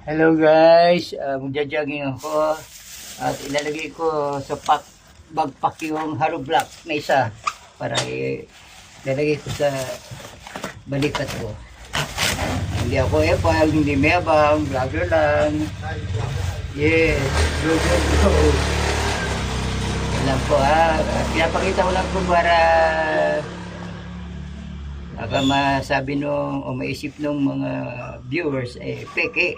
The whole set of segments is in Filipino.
Hello guys, magja-jogging ako at ilalagay ko sa backpack yung hollow block na isa para ilalagay ko sa balikat ko. Hindi ako epal, hindi mayabang, vlogger lang. Yes, go. Alam po pinapakita ko lang po para baka masabi nung o maisip nung mga viewers peke.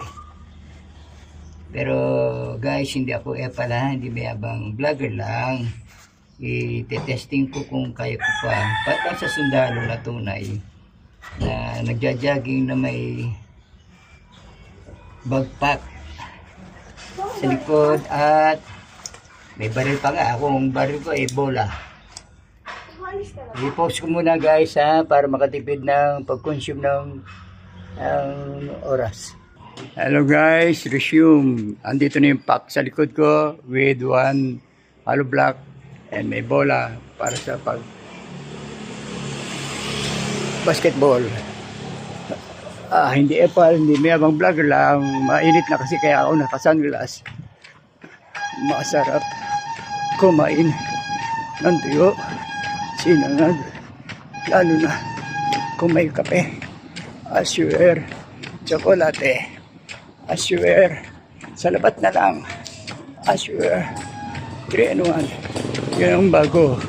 Pero guys, hindi ako pala, hindi mayabang, vlogger lang. I-testing ko kung kaya ko pa. Patang sa sundalo na tunay na nagja-jogging na may backpack sa likod at may baril pa nga. Akong baril ko bola. I-post ko muna guys para makatipid ng pag-consume ng oras. Hello guys, resume. Andito na yung pack sa likod ko with one hollow block and may bola para sa basketball. Hindi epal, hindi mayabang, vlogger lang. Mainit na kasi kaya ako naka-sunglass. Masarap kumain ng tuyo, sinangag, lalo na kung may kape, asure, tsokolate, asure, sa labat na lang, asure, 3-in-1, yun ang bago.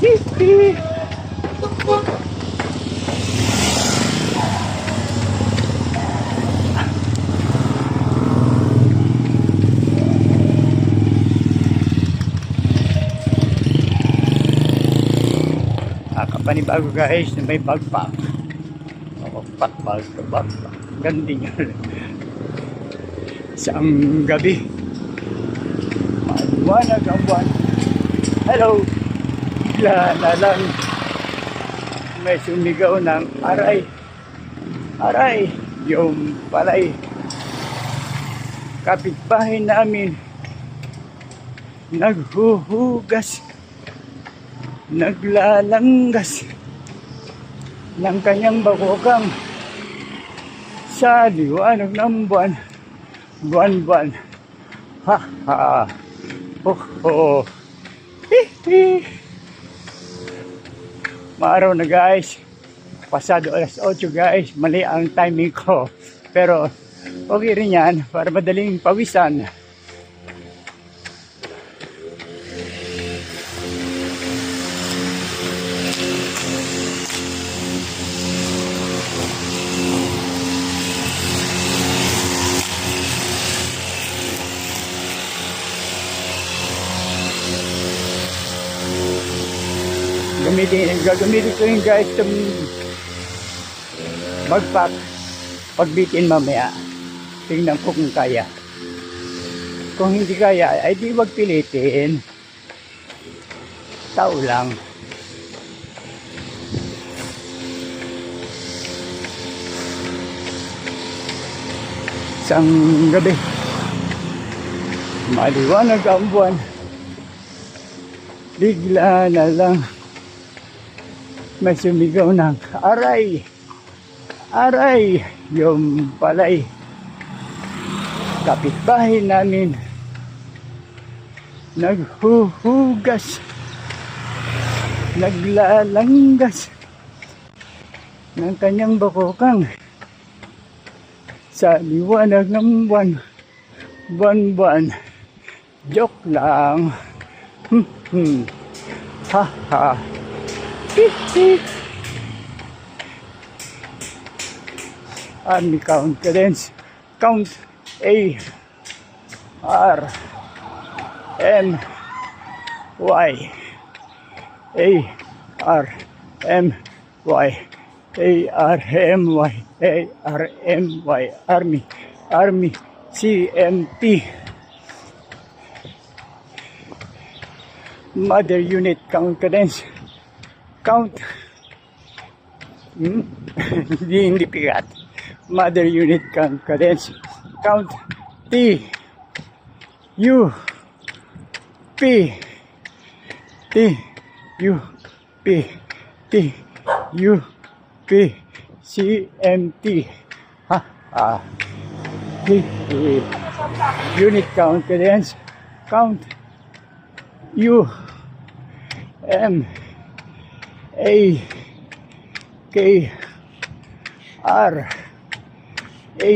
Hihi. Kapanibago guys na may backpack. Backpack. Ganda niya. Isang gabi. Maliwanag ang buwan. Hello. Bigla na lang may sumigaw ng aray. Aray. Yung palay. Kapitbahay namin. Naghuhugas. Naglalanggas ng kanyang bakokang sa liwanag ng buwan. Buwan. Ha. Hihi. Maaraw na guys. Pasado alas 8 guys. Mali ang timing ko. Pero okay rin yan para madaling pawisan. Gagamitin ko yung guys itong backpack pagbitin mamaya. Tingnan ko kung kaya. Kung hindi kaya ay di wag pilitin. Tao lang. Isang gabi maliwanag ang buwan. Bigla na lang may sumigaw ng aray. Aray. Yung palay. Kapitbahay namin. Naghuhugas. Naglalanggas ng kanyang bakokang sa liwanag ng buwan. Buwan. Joke lang. Ha. Army confidence. Count A-R-M-Y Army CMP Mother Unit Confidence. Count hindi pigat. Mother Unit Confidence. Count T-U-P CMT. Ha? Okay. Unit confidence. Count. U. M. A. K. R. A.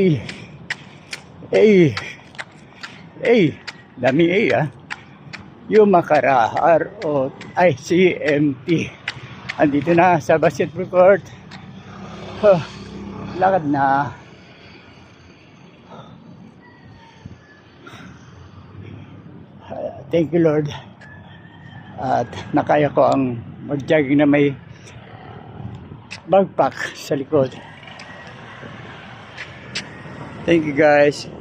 A. A. Dami A, ah. Yumakara. ROICMT. Andito na sa basketball court. Lakad na. Thank you, Lord. At nakaya ko ang mag-jogging na may backpack sa likod. Thank you, guys.